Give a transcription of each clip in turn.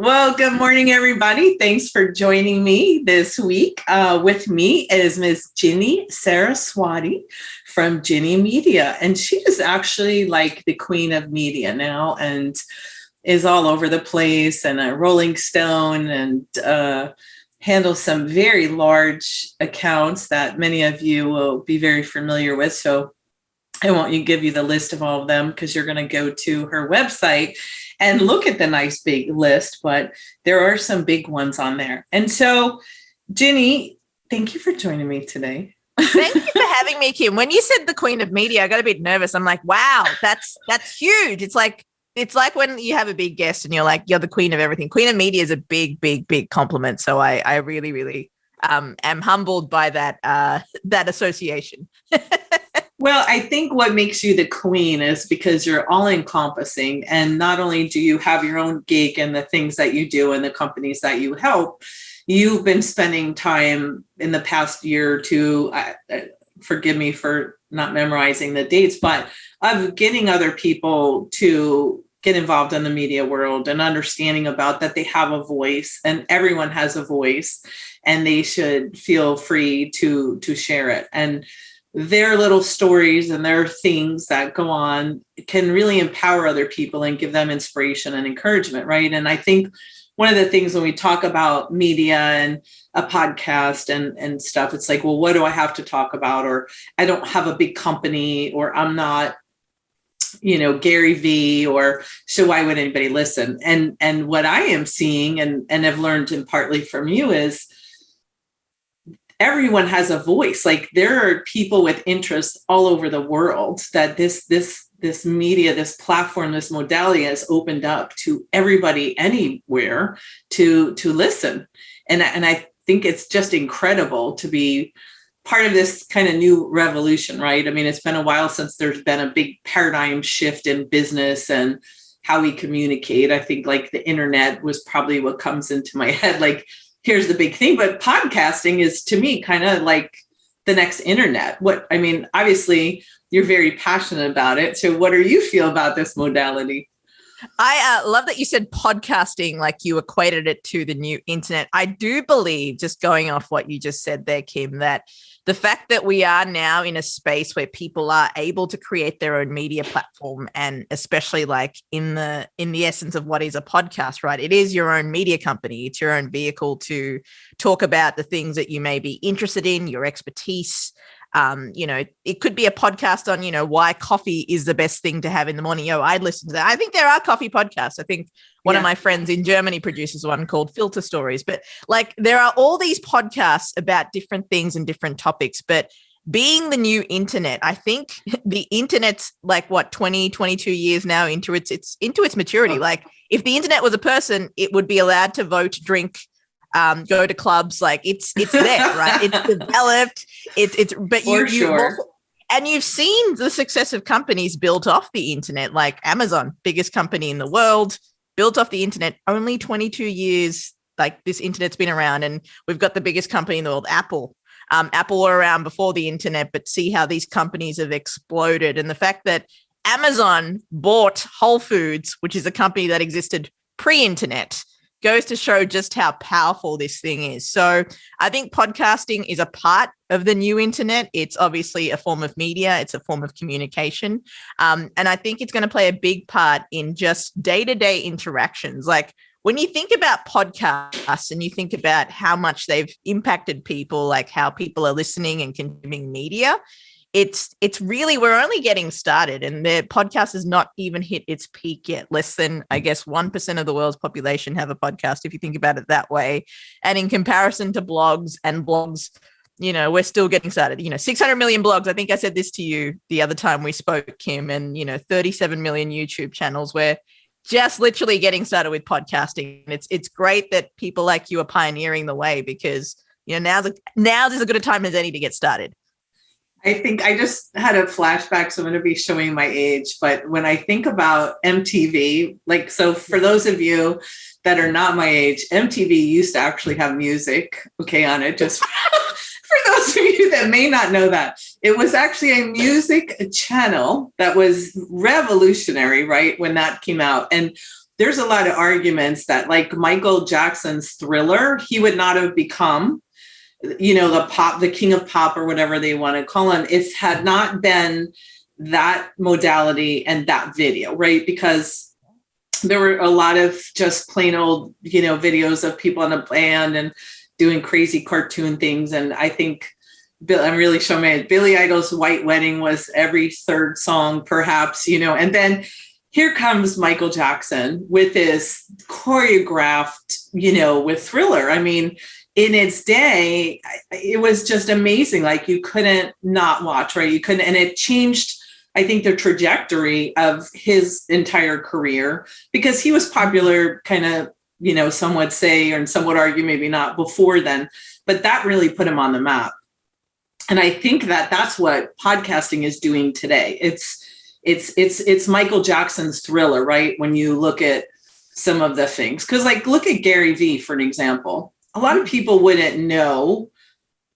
Well, good morning, everybody. Thanks for joining me this week. With me is Ms. Ginni Saraswati from Ginni Media. And she is actually like the queen of media now and is all over the place and a Rolling Stone and handles some very large accounts that many of you will be very familiar with. So I won't give you the list of all of them because you're going to go to her website and look at the nice big list, but there are some big ones on there. And so, Ginni, thank you for joining me today. Thank you for having me, Kim. When you said the queen of media, I got a bit nervous. I'm like, wow, that's huge. It's like when you have a big guest and you're like, you're the queen of everything. Queen of media is a big, big, big compliment. So I really, really am humbled by that association. Well, I think what makes you the queen is because you're all encompassing. And not only do you have your own gig and the things that you do and the companies that you help, you've been spending time in the past year or two, forgive me for not memorizing the dates, but of getting other people to get involved in the media world and understanding about that they have a voice and everyone has a voice and they should feel free to share it. And their little stories and their things that go on can really empower other people and give them inspiration and encouragement, right? And I think one of the things when we talk about media and a podcast and stuff, it's like, well, what do I have to talk about? Or I don't have a big company, or I'm not, Gary V, or so why would anybody listen? And what I am seeing and have learned and partly from you is everyone has a voice. Like there are people with interests all over the world that this media, this platform, this modality has opened up to everybody anywhere to listen. And I think it's just incredible to be part of this kind of new revolution, right? I mean, it's been a while since there's been a big paradigm shift in business and how we communicate. I think like the internet was probably what comes into my head. Like, here's the big thing, but podcasting is to me kind of like the next internet. Obviously you're very passionate about it. So what do you feel about this modality? I love that you said podcasting, like you equated it to the new internet. I do believe, just going off what you just said there, Kim, that the fact that we are now in a space where people are able to create their own media platform, and especially like in the essence of what is a podcast, right? It is your own media company. It's your own vehicle to talk about the things that you may be interested in, your expertise. It could be a podcast on, why coffee is the best thing to have in the morning. I'd listen to that. I think there are coffee podcasts. I think one of my friends in Germany produces one called Filter Stories. But like there are all these podcasts about different things and different topics. But being the new internet, I think the internet's like 20, 22 years now into its maturity. Like if the internet was a person, it would be allowed to vote, drink, go to clubs. Like it's there, right? It's developed. You've seen the success of companies built off the internet, like Amazon, biggest company in the world, built off the internet. Only 22 years, like this internet's been around, and we've got the biggest company in the world, Apple. Apple were around before the internet, but see how these companies have exploded. And the fact that Amazon bought Whole Foods, which is a company that existed pre-internet, goes to show just how powerful this thing is. So I think podcasting is a part of the new internet. It's obviously a form of media. It's a form of communication. And I think it's going to play a big part in just day-to-day interactions. Like when you think about podcasts and you think about how much they've impacted people, like how people are listening and consuming media, it's really, we're only getting started, and the podcast has not even hit its peak yet. Less than, I guess, 1% of the world's population have a podcast, if you think about it that way. And in comparison to blogs, we're still getting started. 600 million blogs. I think I said this to you the other time we spoke, Kim, and 37 million YouTube channels. We're just literally getting started with podcasting. It's great that people like you are pioneering the way, because now's as good a time as any to get started. I think I just had a flashback, so I'm going to be showing my age. But when I think about MTV, so for those of you that are not my age, MTV used to actually have music, on it. Just for those of you that may not know that, it was actually a music channel that was revolutionary, right, when that came out. And there's a lot of arguments that like Michael Jackson's Thriller, he would not have become, the king of pop or whatever they want to call him, if had not been that modality and that video, right? Because there were a lot of just plain old, videos of people in a band and doing crazy cartoon things. And I think I'm really showing my Billy Idol's White Wedding was every third song, perhaps, and then here comes Michael Jackson with his choreographed, with Thriller. I mean, in its day, it was just amazing. Like you couldn't not watch, right? You couldn't, and it changed, I think, the trajectory of his entire career because he was popular kind of, some would say, and some would argue maybe not before then, but that really put him on the map. And I think that that's what podcasting is doing today. It's Michael Jackson's Thriller, right? When you look at some of the things, because like, look at Gary Vee, for an example. A lot of people wouldn't know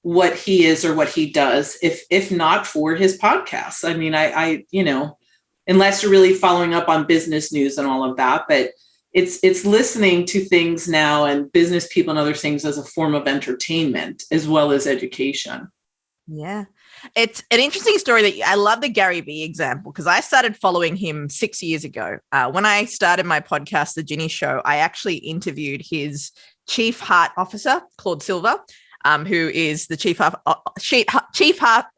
what he is or what he does if not for his podcasts. I mean, I unless you're really following up on business news and all of that, but it's listening to things now and business people and other things as a form of entertainment as well as education. Yeah. It's an interesting story that I love the Gary Vee example because I started following him 6 years ago. When I started my podcast, The Ginni Show, I actually interviewed his chief heart officer, Claude Silver, who is the chief heart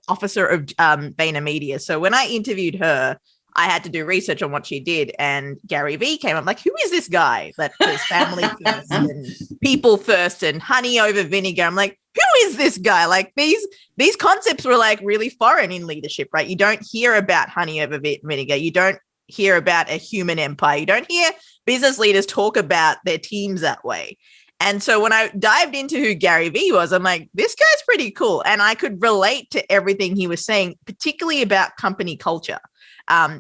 officer of VaynerMedia. So when I interviewed her, I had to do research on what she did. And Gary Vee came up like, who is this guy that puts family first and people first and honey over vinegar? I'm like, who is this guy? Like these concepts were like really foreign in leadership, right? You don't hear about honey over vinegar. You don't hear about a human empire. You don't hear business leaders talk about their teams that way. And so when I dived into who Gary Vee was, I'm like, this guy's pretty cool. And I could relate to everything he was saying, particularly about company culture.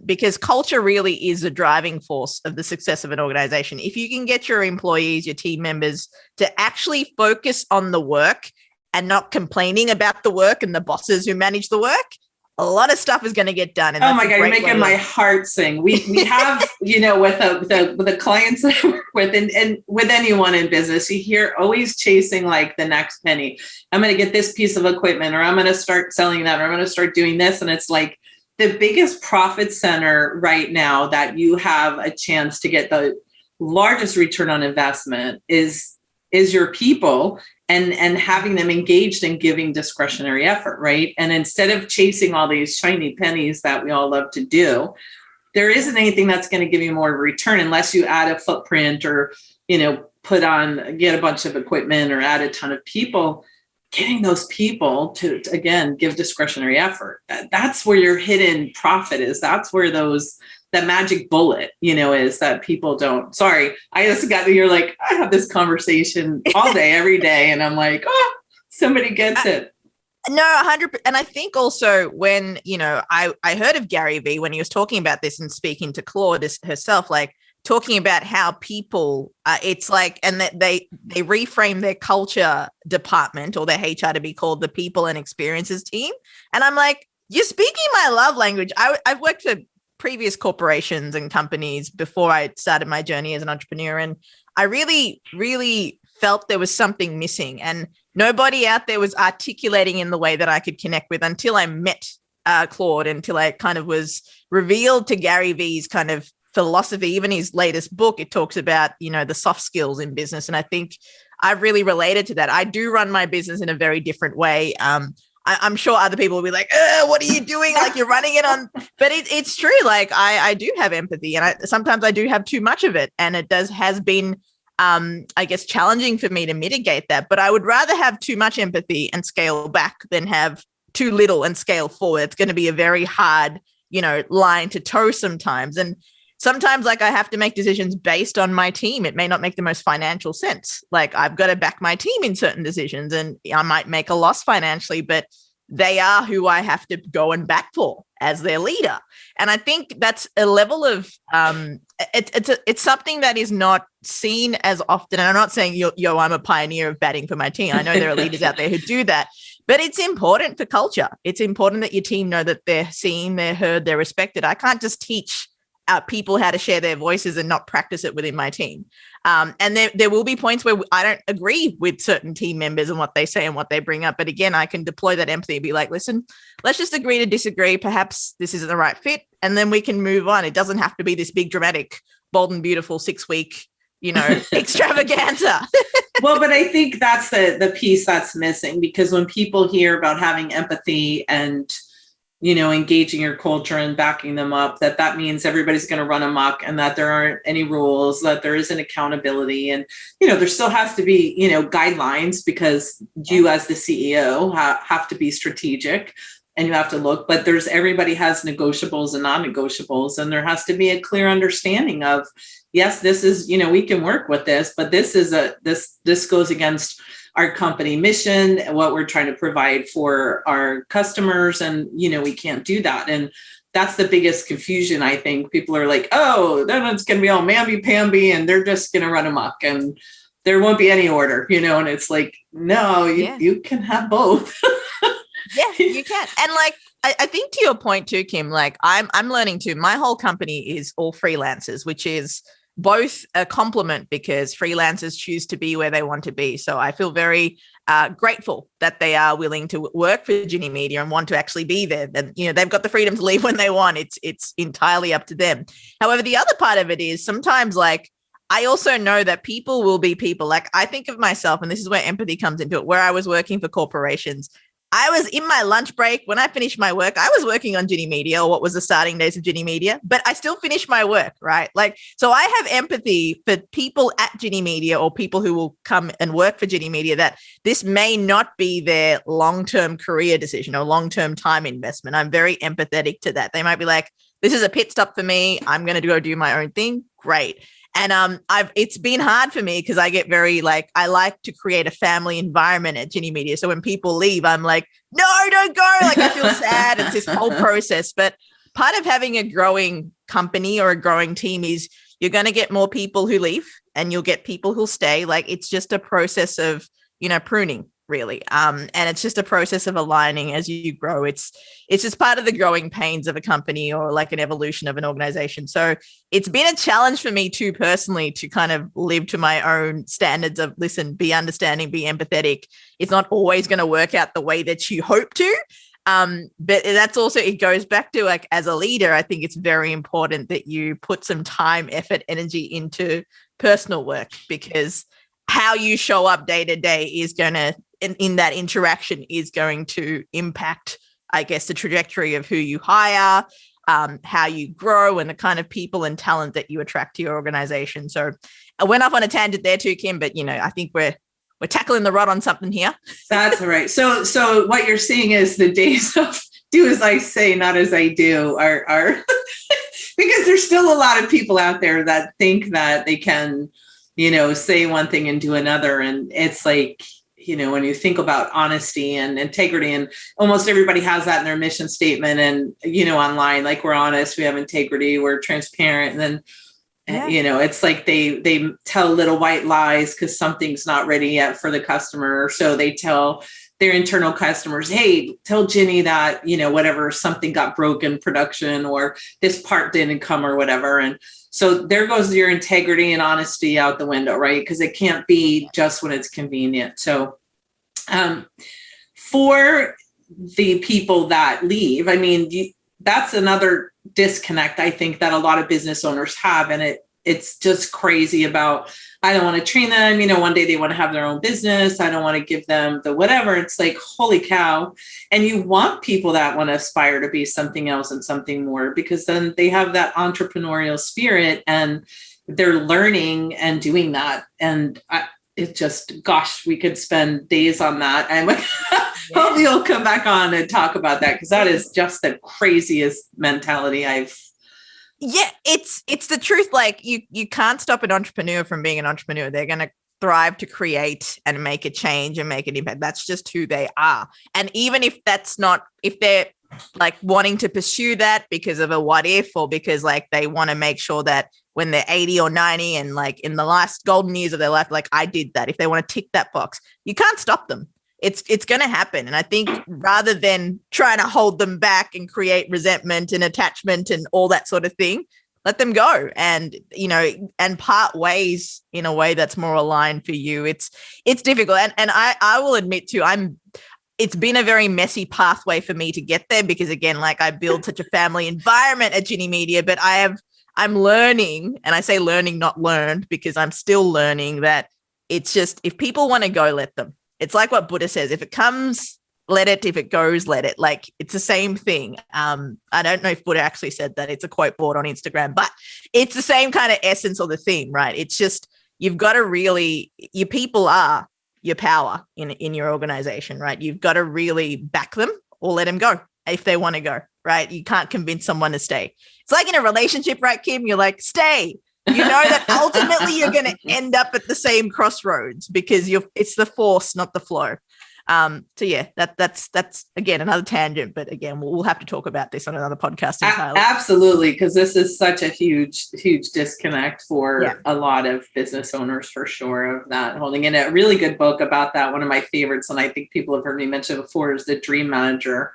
Because culture really is the driving force of the success of an organization. If you can get your employees, your team members to actually focus on the work and not complaining about the work and the bosses who manage the work, a lot of stuff is going to get done. And oh my God, you're making my heart sing. We have, with the clients that I work with and with anyone in business, you hear always chasing like the next penny. I'm going to get this piece of equipment, or I'm going to start selling that, or I'm going to start doing this. And it's like the biggest profit center right now that you have a chance to get the largest return on investment is your people. And having them engaged in giving discretionary effort, right? And instead of chasing all these shiny pennies that we all love to do, there isn't anything that's going to give you more return unless you add a footprint or, get a bunch of equipment or add a ton of people. Getting those people to again, give discretionary effort. That's where your hidden profit is. That's where that magic bullet, is that people don't. Sorry, I just got to, you're like, I have this conversation all day, every day. And I'm like, oh, somebody gets it. No, 100%. And I think also when, I heard of Gary Vee when he was talking about this and speaking to Claude herself, like talking about how people, it's like, and that they reframe their culture department or their HR to be called the people and experiences team. And I'm like, you're speaking my love language. I've worked for previous corporations and companies before I started my journey as an entrepreneur. And I really, really felt there was something missing and nobody out there was articulating in the way that I could connect with until I met Claude, until I kind of was revealed to Gary Vee's kind of philosophy. Even his latest book, it talks about, the soft skills in business. And I think I've really related to that. I do run my business in a very different way. I'm sure other people will be like, what are you doing? Like you're running it on, but it's true. Like I do have empathy and sometimes I do have too much of it. And it has been, I guess, challenging for me to mitigate that, but I would rather have too much empathy and scale back than have too little and scale forward. It's going to be a very hard, line to toe sometimes. And sometimes like I have to make decisions based on my team. It may not make the most financial sense. Like I've got to back my team in certain decisions and I might make a loss financially, but they are who I have to go and back for as their leader. And I think that's a level of, it's something that is not seen as often. And I'm not saying, I'm a pioneer of batting for my team. I know there are leaders out there who do that, but it's important for culture. It's important that your team know that they're seen, they're heard, they're respected. I can't just teach people how to share their voices and not practice it within my team. And there will be points where I don't agree with certain team members and what they say and what they bring up. But again, I can deploy that empathy and be like, listen, let's just agree to disagree. Perhaps this isn't the right fit. And then we can move on. It doesn't have to be this big, dramatic, bold and beautiful 6-week, extravaganza. Well, but I think that's the piece that's missing, because when people hear about having empathy and, engaging your culture and backing them up, that means everybody's going to run amok and that there aren't any rules, that there isn't accountability. And, there still has to be, guidelines, because you as the CEO have to be strategic and you have to look, but everybody has negotiables and non-negotiables. And there has to be a clear understanding of, yes, this is, we can work with this, but this is this goes against our company mission, what we're trying to provide for our customers. And, we can't do that. And that's the biggest confusion. I think people are like, oh, then it's going to be all mamby-pamby and they're just going to run amok and there won't be any order, and it's like, no, you can have both. Yeah, you can. And I think to your point too, Kim, I'm learning too, my whole company is all freelancers, which is both a compliment because freelancers choose to be where they want to be. So I feel very grateful that they are willing to work for Ginni Media and want to actually be there. And, they've got the freedom to leave when they want. It's entirely up to them. However, the other part of it is sometimes I also know that people will be people. I think of myself, and this is where empathy comes into it, where I was working for corporations. I was in my lunch break. When I finished my work, I was working on Ginni Media, or what was the starting days of Ginni Media, but I still finished my work, right? So I have empathy for people at Ginni Media or people who will come and work for Ginni Media that this may not be their long-term career decision or long-term time investment. I'm very empathetic to that. They might be like, this is a pit stop for me. I'm going to go do my own thing. Great. And it's been hard for me because I get very I like to create a family environment at Ginni Media. So when people leave, I'm like, no, don't go. I feel sad. It's this whole process. But part of having a growing company or a growing team is you're going to get more people who leave and you'll get people who'll stay. It's just a process of, pruning, really. And it's just a process of aligning as you grow. It's just part of the growing pains of a company or an evolution of an organization. So it's been a challenge for me too, personally, to kind of live to my own standards of, listen, be understanding, be empathetic. It's not always going to work out the way that you hope to. But that's also, it goes back to as a leader, I think it's very important that you put some time, effort, energy into personal work, because how you show up day to day is going to, in that interaction, is going to impact, I guess, the trajectory of who you hire, how you grow, and the kind of people and talent that you attract to your organization. So I went off on a tangent there too, Kim, but I think we're tackling the rod on something here. That's all right. So what you're saying is the days of do as I say, not as I do are because there's still a lot of people out there that think that they can, say one thing and do another. And it's when you think about honesty and integrity, and almost everybody has that in their mission statement and, online, we're honest, we have integrity, we're transparent. And then, it's they tell little white lies because something's not ready yet for the customer. So they tell their internal customers, hey, tell Ginni that, whatever, something got broken production or this part didn't come or whatever. And so there goes your integrity and honesty out the window, right? Because it can't be just when it's convenient. So for the people that leave, that's another disconnect, I think, that a lot of business owners have. And it's just crazy about, I don't want to train them. One day they want to have their own business. I don't want to give them the whatever. It's holy cow. And you want people that want to aspire to be something else and something more, because then they have that entrepreneurial spirit and they're learning and doing that. And it just, gosh, we could spend days on that. And hope you'll come back on and talk about that, because that is just the craziest mentality Yeah, it's the truth. You can't stop an entrepreneur from being an entrepreneur. They're going to thrive to create and make a change and make an impact. That's just who they are. And even if that's not, if they're wanting to pursue that because of a what if, or because they want to make sure that when they're 80 or 90 and in the last golden years of their life, I did that. If they want to tick that box, you can't stop them. It's going to happen. And I think rather than trying to hold them back and create resentment and attachment and all that sort of thing, let them go and, and part ways in a way that's more aligned for you. It's difficult. And I will admit too, it's been a very messy pathway for me to get there because again, like I build such a family environment at Ginni Media, but I'm learning, and I say learning, not learned, because I'm still learning that it's just, if people want to go, let them. It's like what Buddha says, if it comes, let it. If it goes, let it. Like it's the same thing. I don't know if Buddha actually said that. It's a quote board on Instagram, but it's the same kind of essence or the theme, right? It's just, you've got to really, your people are your power in your organization, right? You've got to really back them or let them go if they want to go, right? You can't convince someone to stay. It's like in a relationship, right, Kim? You're like, stay. You know that ultimately you're going to end up at the same crossroads because it's the force, not the flow. So yeah, that's again another tangent, but again we'll have to talk about this on another podcast entirely. Absolutely, because this is such a huge disconnect for a lot of business owners for sure of that holding. And a really good book about that, one of my favorites, and I think people have heard me mention before, is The Dream Manager,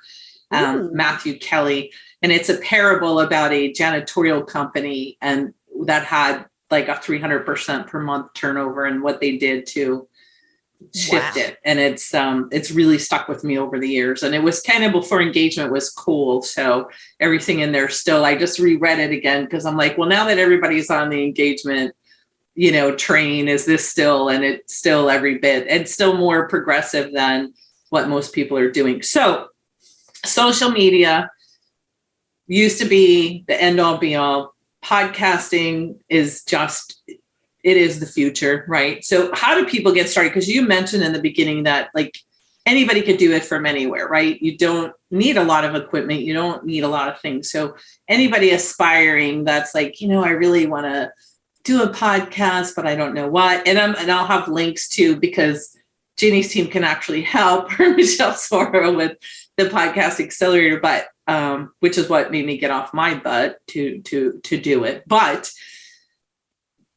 Matthew Kelly, and it's a parable about a janitorial company and that had like a 300% per month turnover and what they did to shift it. And it's really stuck with me over the years. And it was kind of before engagement was cool. So everything in there still, I just reread it again because I'm like, well, now that everybody's on the engagement, train, is this still, and it's still every bit, it's still more progressive than what most people are doing. So social media used to be the end all be all. Podcasting is just, it is the future, right? So how do people get started? Because you mentioned in the beginning that like anybody could do it from anywhere, right? You don't need a lot of equipment. You don't need a lot of things. So anybody aspiring that's like, I really want to do a podcast, but I don't know what. And I'll have links too, because Ginni's team can actually help, or Michelle Sora with the podcast Accelerator, but which is what made me get off my butt to do it. But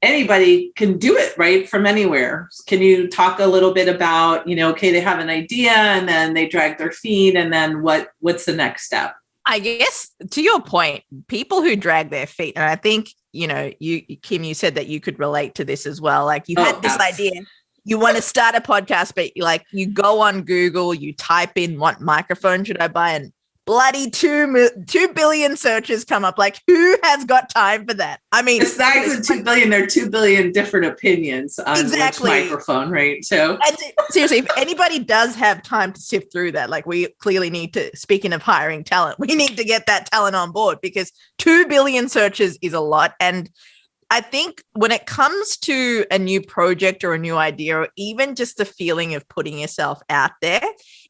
anybody can do it, right? From anywhere. Can you talk a little bit about, okay, they have an idea and then they drag their feet, and then what's the next step? I guess to your point, people who drag their feet, and I think, you, Kim, you said that you could relate to this as well. Like you had this idea, you want to start a podcast, but you go on Google, you type in what microphone should I buy, and bloody 2 billion searches come up. Like, who has got time for that? I mean, besides the 2 billion, there are 2 billion different opinions on which microphone, right? So seriously, if anybody does have time to sift through that, like we clearly need to, speaking of hiring talent, we need to get that talent on board because 2 billion searches is a lot. And I think when it comes to a new project or a new idea, or even just the feeling of putting yourself out there,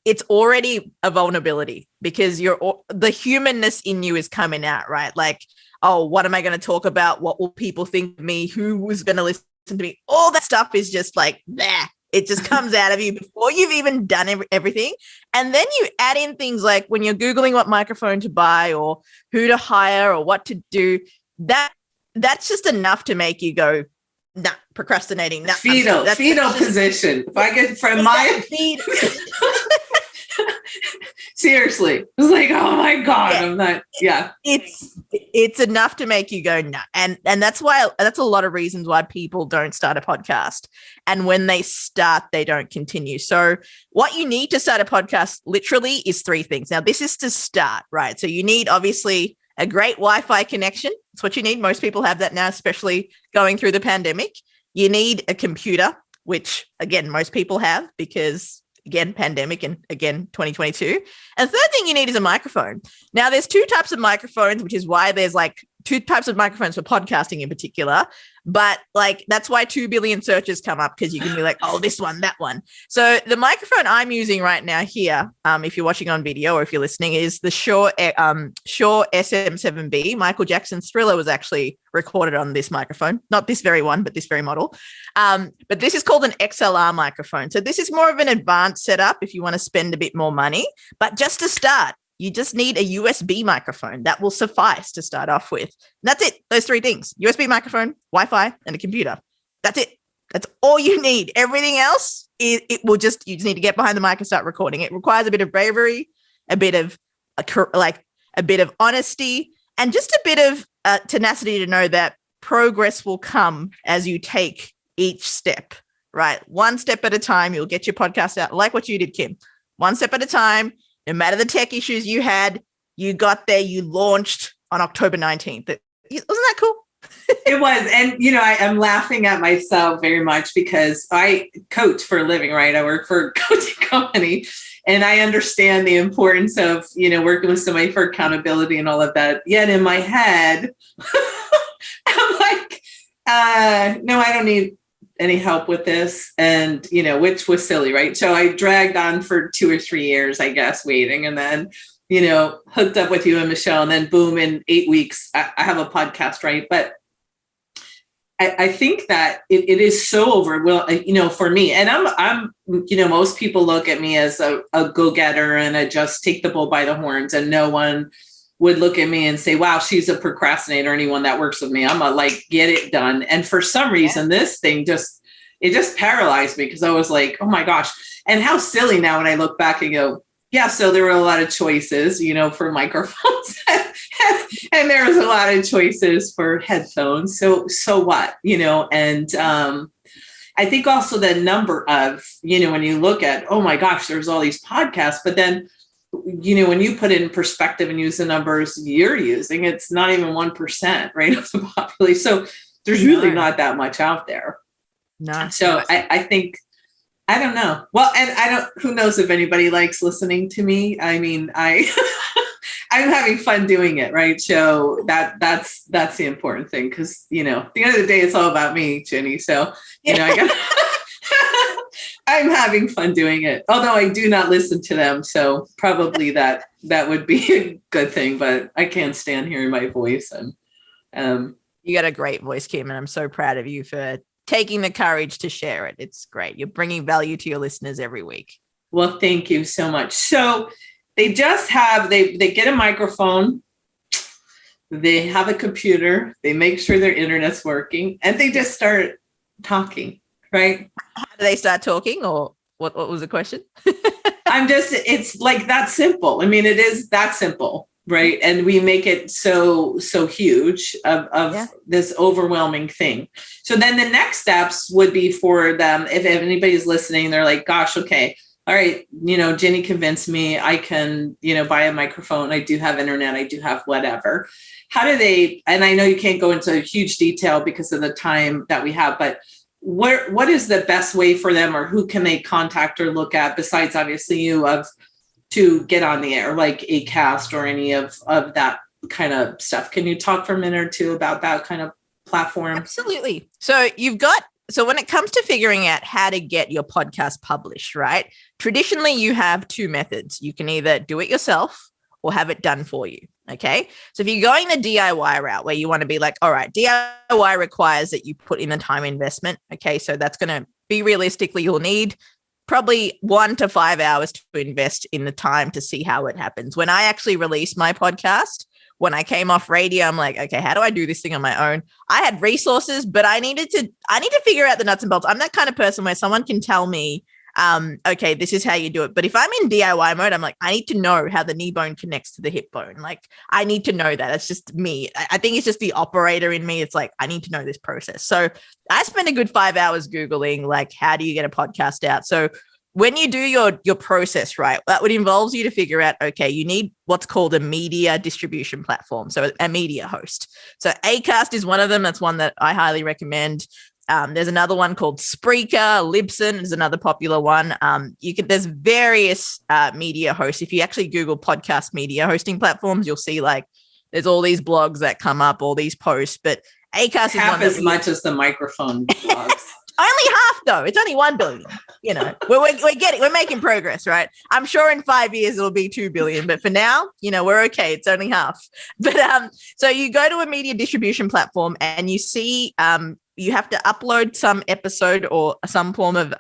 it's already a vulnerability because the humanness in you is coming out, right? Like, oh, what am I going to talk about? What will people think of me? Who was going to listen to me? All that stuff is just like, nah, it just comes out of you before you've even done everything. And then you add in things like when you're Googling what microphone to buy or who to hire or what to do, that's just enough to make you go, nah, procrastinating. Nah, fetal position. If I get from my feet. Seriously, it was like, oh my God, I'm not. Yeah, it's enough to make you go nah, and that's a lot of reasons why people don't start a podcast, and when they start, they don't continue. So, what you need to start a podcast literally is 3 things. Now, this is to start, right? So, you need obviously a great Wi-Fi connection. That's what you need. Most people have that now, especially going through the pandemic. You need a computer, which again most people have because. Again, pandemic, and again, 2022. And third thing you need is a microphone. Now, there's 2 types of microphones, which is why there's like 2 types of microphones for podcasting in particular. But like, that's why 2 billion searches come up because you can be like, oh, this one, that one. So the microphone I'm using right now here, if you're watching on video or if you're listening, is the Shure SM7B. Michael Jackson's Thriller was actually recorded on this microphone, not this very one, but this very model. But this is called an XLR microphone. So this is more of an advanced setup if you want to spend a bit more money. But just to start, you just need a USB microphone. That will suffice to start off with. And that's it. Those 3 things: USB microphone, Wi-Fi, and a computer. That's it. That's all you need. Everything else, you just need to get behind the mic and start recording. It requires a bit of bravery, a bit of honesty, and just a bit of tenacity to know that progress will come as you take each step, right? One step at a time, you'll get your podcast out like what you did, Kim. One step at a time, no matter the tech issues you had, you got there, you launched on October 19th. Wasn't that cool? It was. And, I'm laughing at myself very much because I coach for a living, right? I work for a coaching company and I understand the importance of, working with somebody for accountability and all of that. Yet in my head, I'm like, no, I don't need any help with this. And, which was silly, right? So I dragged on for 2 or 3 years, I guess, waiting. And then, hooked up with you and Michelle, and then boom, in 8 weeks, I have a podcast, right? But I think that it is so for me, and I'm, most people look at me as a go-getter and a just take the bull by the horns, and no one would look at me and say, wow, she's a procrastinator, anyone that works with me. I'm a get it done. And for some reason, this thing just paralyzed me because I was like, oh my gosh. And how silly now when I look back and go, yeah, so there were a lot of choices, for microphones and there was a lot of choices for headphones. So what, and I think also the number of, when you look at, oh my gosh, there's all these podcasts, but then, when you put it in perspective and use the numbers you're using, it's not even 1%, right, of the population. So there's really not that much out there. No. So I think, I don't know. Well, and who knows if anybody likes listening to me. I mean, I'm having fun doing it, right? So that's the important thing. Cause at the end of the day, it's all about me, Ginni. So, I'm having fun doing it. Although I do not listen to them. So probably that would be a good thing, but I can't stand hearing my voice. And, you got a great voice, Kim, and I'm so proud of you for taking the courage to share it. It's great. You're bringing value to your listeners every week. Well, thank you so much. So they just they get a microphone, they have a computer, they make sure their internet's working, and they just start talking, right? How do they start talking, or what was the question? It's like that simple. I mean, it is that simple. Right. And we make it so huge of this overwhelming thing. So then the next steps would be for them. If anybody's listening, they're like, gosh, okay. All right. Ginni convinced me I can, buy a microphone. I do have internet. I do have whatever. How do they, and I know you can't go into huge detail because of the time that we have, but what is the best way for them, or who can they contact or look at besides obviously you to get on the air, like Acast or any of that kind of stuff? Can you talk for a minute or two about that kind of platform? Absolutely. So when it comes to figuring out how to get your podcast published, right? Traditionally, you have two methods. You can either do it yourself or have it done for you. Okay. So if you're going the DIY route where you want to be like, all right, DIY requires that you put in the time investment. Okay. So that's going to be realistically, you'll need probably 1 to 5 hours to invest in the time to see how it happens. When I actually released my podcast, when I came off radio, I'm like, okay, how do I do this thing on my own? I had resources, but I need to figure out the nuts and bolts. I'm that kind of person where someone can tell me, okay, this is how you do it. But if I'm in DIY mode, I'm like, I need to know how the knee bone connects to the hip bone. Like, I need to know that. That's just me. I think it's just the operator in me. It's like, I need to know this process. So I spent a good 5 hours Googling, like, how do you get a podcast out? So when you do your process, right, that would involve you to figure out, okay, you need what's called a media distribution platform. So a media host. So Acast is one of them. That's one that I highly recommend. There's another one called Spreaker. Libsyn is another popular one. There's various media hosts. If you actually Google podcast media hosting platforms, you'll see like there's all these blogs that come up, all these posts, but Acast is half as much as the microphone blogs. Only half though. It's only 1 billion. We're making progress, right? I'm sure in 5 years it'll be 2 billion, but for now, we're okay. It's only half. But so you go to a media distribution platform and you see you have to upload some episode or some form of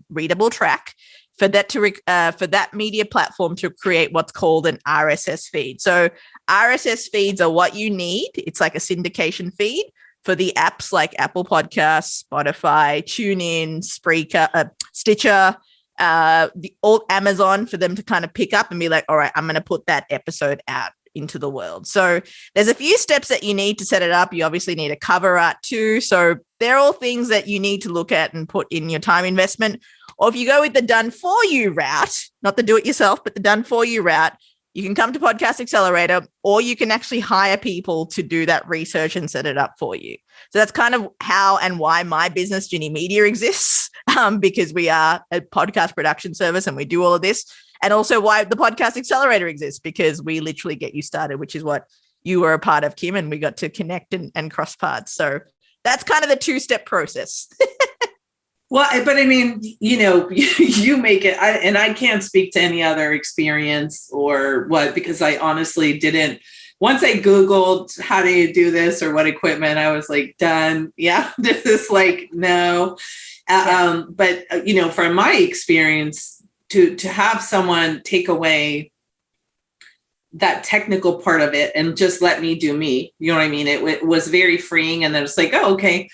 readable track for that media platform to create what's called an RSS feed. So RSS feeds are what you need. It's like a syndication feed for the apps like Apple Podcasts, Spotify, TuneIn, Spreaker, Stitcher, Amazon, for them to kind of pick up and be like, all right, I'm going to put that episode out. into the world. So there's a few steps that you need to set it up. You obviously need a cover art too. So they're all things that you need to look at and put in your time investment. Or if you go with the done for you route, not the do it yourself, but the done for you route, you can come to Podcast Accelerator, or you can actually hire people to do that research and set it up for you. So that's kind of how and why my business, Ginni Media, exists, because we are a podcast production service and we do all of this. And also why the Podcast Accelerator exists, because we literally get you started, which is what you were a part of, Kim, and we got to connect and cross paths. So that's kind of the two-step process. Well, but I mean, you make it, and I can't speak to any other experience or what, because I honestly didn't. Once I Googled how do you do this or what equipment, I was like, done. Yeah, this is like, no. But, from my experience, to have someone take away that technical part of it and just let me do me, you know what I mean? It was very freeing. And then it's like, oh, okay,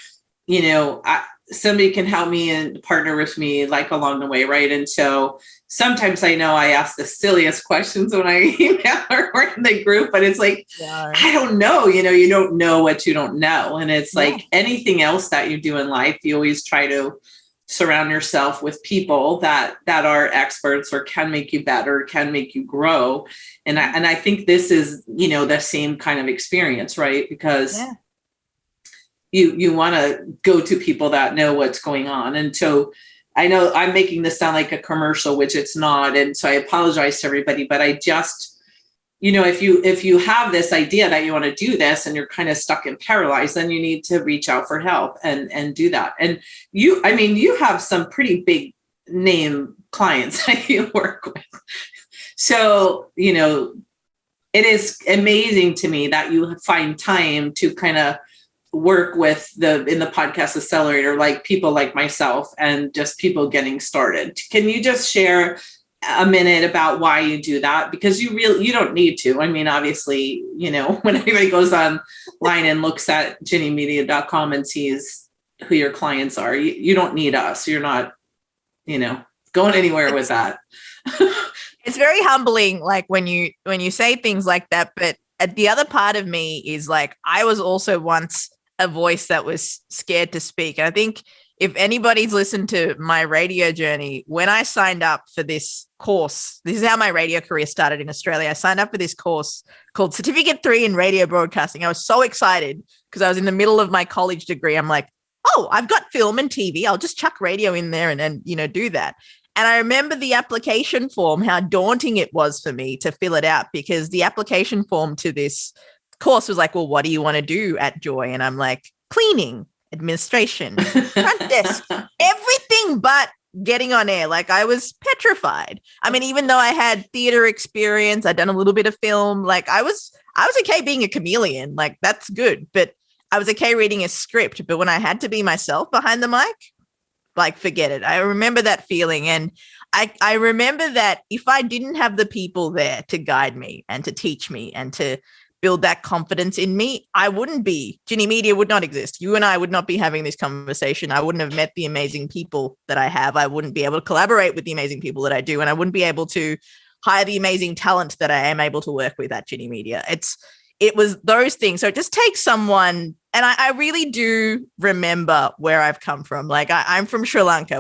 somebody can help me and partner with me like along the way. Right. And so sometimes I know I ask the silliest questions when I email or in the group, but it's like, I don't know, you don't know what you don't know. And it's like anything else that you do in life, you always try to surround yourself with people that are experts or can make you better, can make you grow. And I think this is, the same kind of experience, right? Because you want to go to people that know what's going on. And so I know I'm making this sound like a commercial, which it's not. And so I apologize to everybody, but I just, if you have this idea that you want to do this and you're kind of stuck and paralyzed, then you need to reach out for help and do that. And you have some pretty big name clients that you work with. So, it is amazing to me that you find time to kind of work with in the Podcast Accelerator, like people like myself and just people getting started. Can you just share a minute about why you do that? Because you don't need to. I mean, obviously, when anybody goes online and looks at ginnimedia.com and sees who your clients are, you don't need us. You're not, going anywhere with that. It's very humbling, like when you say things like that. But the other part of me is like, I was also once a voice that was scared to speak. And I think if anybody's listened to my radio journey, when I signed up for this course, this is how my radio career started in Australia. I signed up for this course called Certificate 3 in Radio Broadcasting. I was so excited because I was in the middle of my college degree. I'm like, oh, I've got film and TV. I'll just chuck radio in there and do that. And I remember the application form, how daunting it was for me to fill it out, because the application form to this course was like, well, what do you want to do at Joy? And I'm like, cleaning, administration, front desk, everything but getting on air. Like, I was petrified. I mean, even though I had theater experience, I'd done a little bit of film, like I was okay being a chameleon, like that's good. But I was okay reading a script. But when I had to be myself behind the mic, like, forget it. I remember that feeling. And I remember that if I didn't have the people there to guide me and to teach me and to build that confidence in me, I wouldn't be, Ginni Media would not exist. You and I would not be having this conversation. I wouldn't have met the amazing people that I have. I wouldn't be able to collaborate with the amazing people that I do. And I wouldn't be able to hire the amazing talent that I am able to work with at Ginni Media. It was those things. So it just takes someone, and I really do remember where I've come from. Like, I'm from Sri Lanka.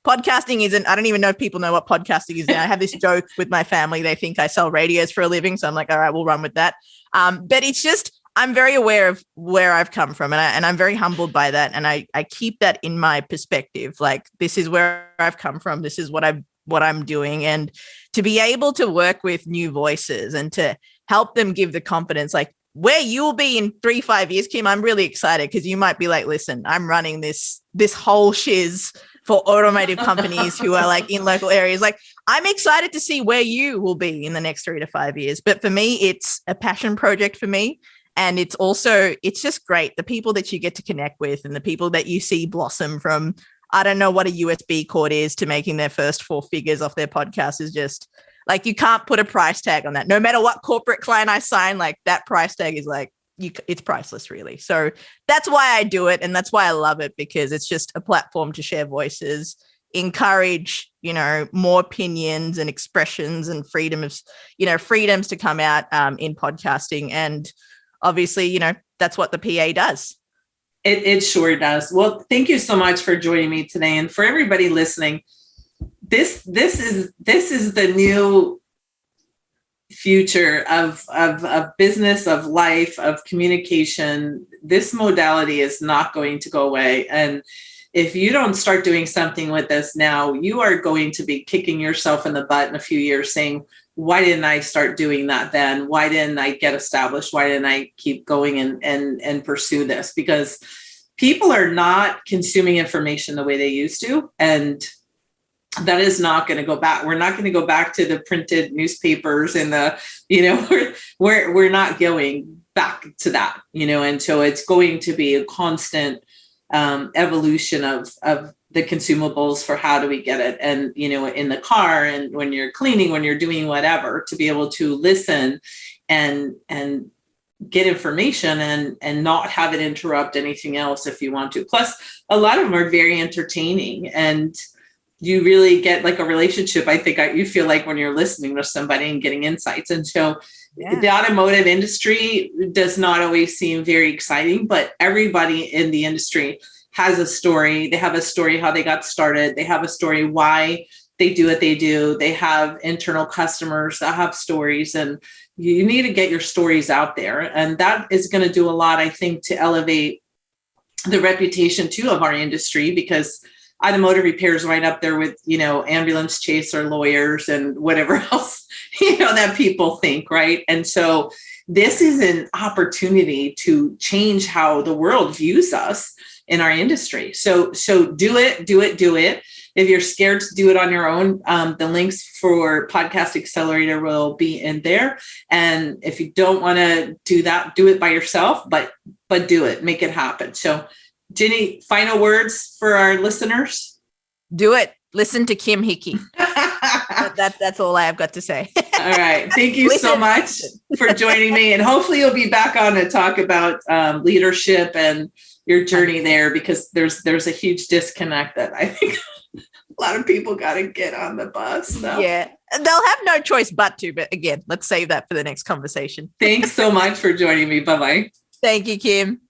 Podcasting isn't, I don't even know if people know what podcasting is now. I have this joke with my family. They think I sell radios for a living. So I'm like, all right, we'll run with that. But it's just, I'm very aware of where I've come from, and I'm very humbled by that. And I keep that in my perspective. Like, this is where I've come from. This is what I'm doing. And to be able to work with new voices and to help them give the confidence, like where you'll be in 3-5 years, Kim, I'm really excited, because you might be like, listen, I'm running this whole shiz for automotive companies who are like in local areas. Like, I'm excited to see where you will be in the next 3 to 5 years. But for me, it's a passion project for me. And it's just great. The people that you get to connect with and the people that you see blossom from, I don't know what a USB cord is, to making their first 4 figures off their podcast is just like, you can't put a price tag on that. No matter what corporate client I sign, like that price tag is like, it's priceless, really. So that's why I do it. And that's why I love it, because it's just a platform to share voices, encourage, more opinions and expressions and freedoms to come out in podcasting. And obviously, that's what the PA does. It sure does. Well, thank you so much for joining me today. And for everybody listening, this is the new future of business, of life, of communication. This modality is not going to go away. And if you don't start doing something with this now, you are going to be kicking yourself in the butt in a few years saying, why didn't I start doing that then? Why didn't I get established? Why didn't I keep going and pursue this? Because people are not consuming information the way they used to. And that is not going to go back. We're not going to go back to the printed newspapers and we're not going back to that, and so it's going to be a constant evolution of the consumables for how do we get it. And, in the car and when you're cleaning, when you're doing whatever, to be able to listen and get information and not have it interrupt anything else if you want to. Plus, a lot of them are very entertaining and you really get like a relationship. I think you feel like when you're listening to somebody and getting insights. And so the automotive industry does not always seem very exciting, but everybody in the industry has a story. They have a story how they got started. They have a story why they do what they do. They have internal customers that have stories, and you need to get your stories out there. And that is going to do a lot, I think, to elevate the reputation too of our industry, because automotive repair is right up there with, ambulance chase or lawyers and whatever else, that people think, right? And so this is an opportunity to change how the world views us in our industry. So do it. If you're scared to do it on your own, the links for Podcast Accelerator will be in there. And if you don't want to do that, do it by yourself, but do it, make it happen. So Ginni, final words for our listeners? Do it. Listen to Kim Hickey. That's all I have got to say. All right. Thank you so much for joining me. And hopefully you'll be back on to talk about leadership and your journey there, because there's a huge disconnect that I think a lot of people got to get on the bus. So. Yeah. They'll have no choice but to. But again, let's save that for the next conversation. Thanks so much for joining me. Bye-bye. Thank you, Kim.